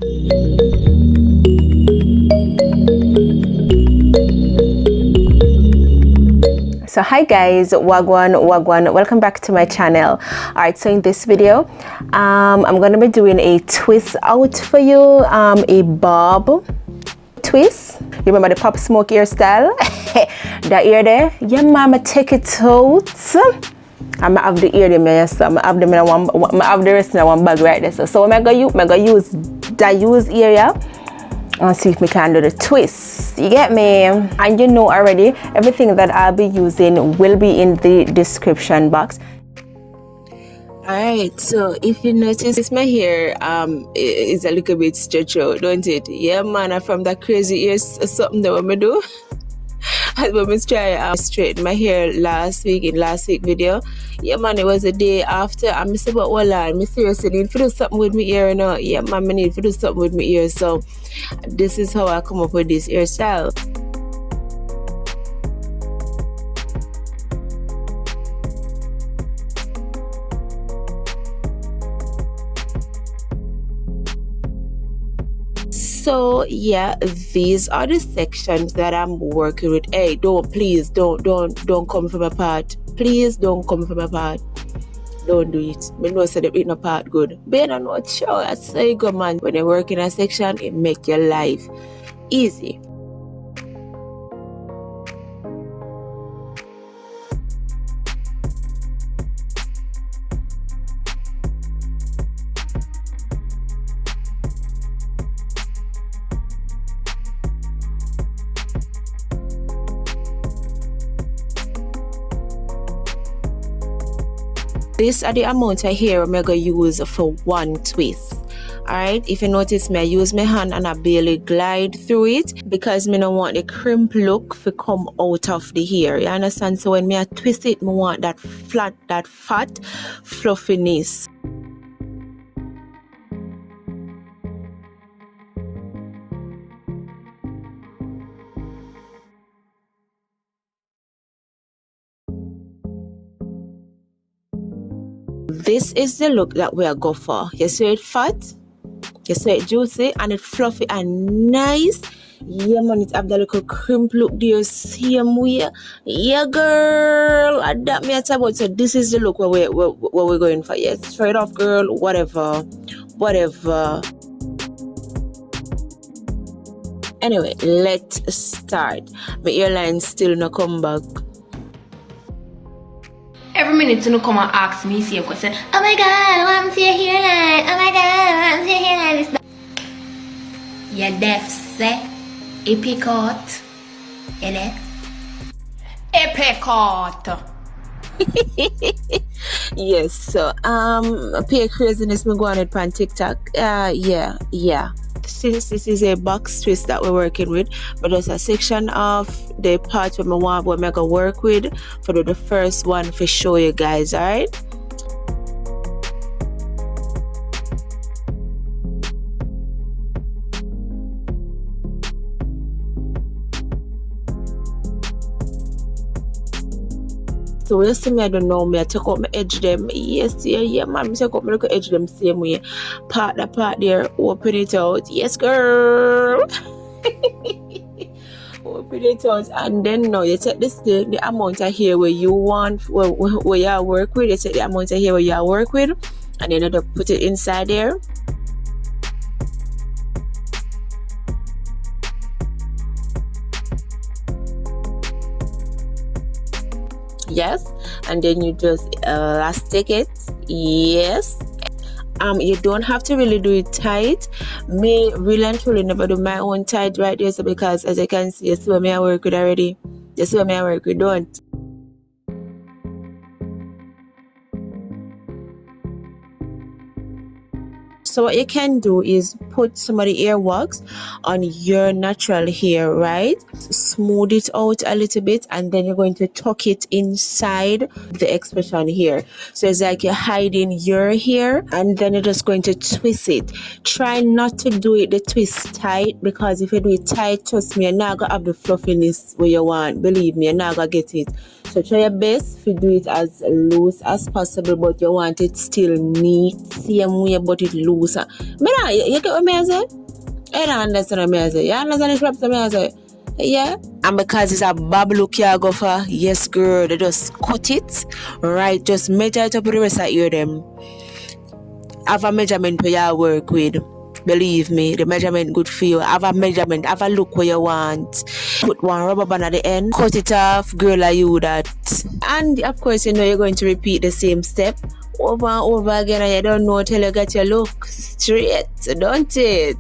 So hi guys, wagwan, welcome back to my channel. All right, so in this video I'm gonna be doing a twist out for you, a bob twist. You remember the Pop Smoke hairstyle? That ear there, yeah mama, take it out. I'm gonna have the ear there, so I'm gonna have them in one, I have the rest in one bag right there. So I'm gonna use that use area and see if we can do the twist. You get me? And you know already, everything that I'll be using will be in the description box. Alright, so if you notice my hair is a little bit stretched out, don't it? Yeah man, from that crazy ear something that we do. As when we try straighten my hair last week in last week video, yeah man, it was the day after. I said, but hold on, me seriously need to do something with my ear now. Yeah man, I need to do something with my ear. So this is how I come up with this hairstyle. So yeah, these are the sections that I'm working with. Hey, please don't come from a part. Please don't come from a part. Don't do it. Me know say it no part good. But I'm not sure. That's how you go, man. When you work in a section, it make your life easy. This are the amount of hair I'm going to use for one twist. Alright, if you notice me, I use my hand and I barely glide through it because I don't want the crimp look to come out of the hair. You understand? So when I twist it, I want that flat, that fat fluffiness. This is the look that we are going for. You see it fat, you see it juicy, and it fluffy and nice. Yeah man, it have the little crimp look there, same way. Yeah girl, that me about. So this is the look where we're going for. Yes, straight off girl, whatever. Anyway, let's start. My hairline still no come back. Every minute you come and ask me same question. Oh my god, I want to see your hairline. Oh my god, I want to see your hairline. You're deaf, say. Epicot. You know? Epicot. Yes, so peer craziness me go on it on TikTok. Yeah. Since this is a box twist that we're working with, but there's a section of the part where I want what I'm gonna work with for the first one for show you guys, alright? So you see me, I don't know me, I take out my edge them. Yes, yeah, man, I take out my little edge them same way. Part the part there, open it out. Yes, girl. Open it out, and then now you take this the amount of hair where you want, where you work with. You take the amount of hair where you work with, and then you put it inside there. Yes, and then you just elastic it. Yes, you don't have to really do it tight. Me really and truly never do my own tight right there, so because as you can see, you see what me I work with already. You see what me I work with, don't. So what you can do is put some of the earwax on your natural hair, right? Smooth it out a little bit, and then you're going to tuck it inside the expression here. So it's like you're hiding your hair, and then you're just going to twist it. Try not to do it the twist tight, because if you do it tight, trust me, you're not gonna have the fluffiness where you want. Believe me, you're not gonna get it. So try your best to do it as loose as possible, but you want it still neat, same way but it looser. But you get what I say? I don't understand what I say. You understand the props I say? Yeah. And because it's a bob look you go for, yes girl, they just cut it, right? Just measure it up with the rest of your them. Have a measurement where you work with. Believe me, the measurement good for you. Have a measurement, have a look where you want. Put one rubber band at the end, cut it off, girl, like you that. And of course, you know you're going to repeat the same step over and over again, and you don't know till you get your look straight, don't it?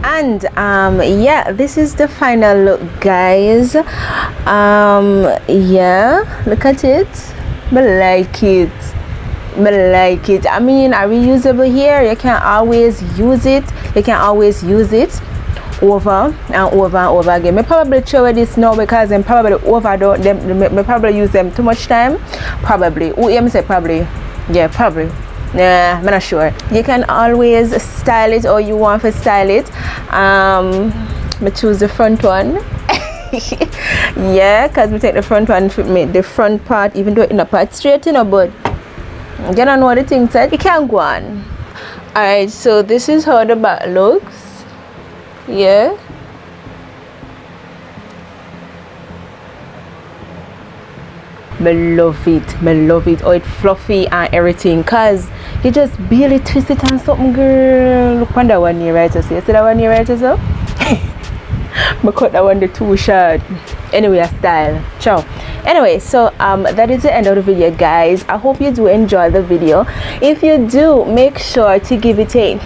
And yeah, this is the final look, guys. Yeah, look at it. I like it. I mean, a reusable hair, you can always use it. Over and over and over again. I probably throw this now because I'm probably overdone them. I probably use them too much time. Probably. Oh, yeah, me say probably. Yeah, probably. Nah, I'm not sure. You can always style it, or you want to style it. I choose the front one. Yeah, because we take the front one to make the front part, even though it's not part straight, you know, but you don't know what the thing said. You can go on. Alright, so this is how the back looks. Yeah. I love it. Oh, it's fluffy and everything, cause you just barely twist it on something, girl. Look on that one here, right? So you see that one here, right? So I cut that one too short. Anyway, a style. Ciao. Anyway, so that is the end of the video, guys. I hope you do enjoy the video. If you do, make sure to give it a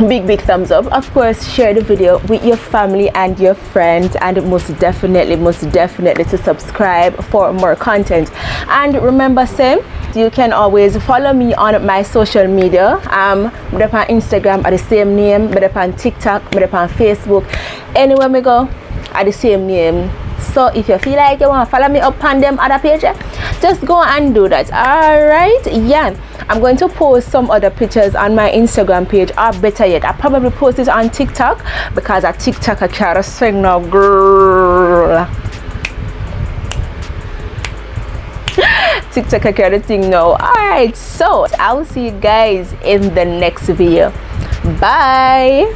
big thumbs up. Of course, share the video with your family and your friends, and most definitely to subscribe for more content. And remember, Sam, you can always follow me on my social media. I'm on Instagram at the same name, I'm on TikTok, I'm on Facebook. Anywhere we go at the same name. So if you feel like you want to follow me up on them other pages, just go and do that. Alright, yeah, I'm going to post some other pictures on my Instagram page, or better yet, I probably post it on TikTok, because at TikTok I can't sing now, girl. TikTok I can't sing now. Alright, so I'll see you guys in the next video. Bye.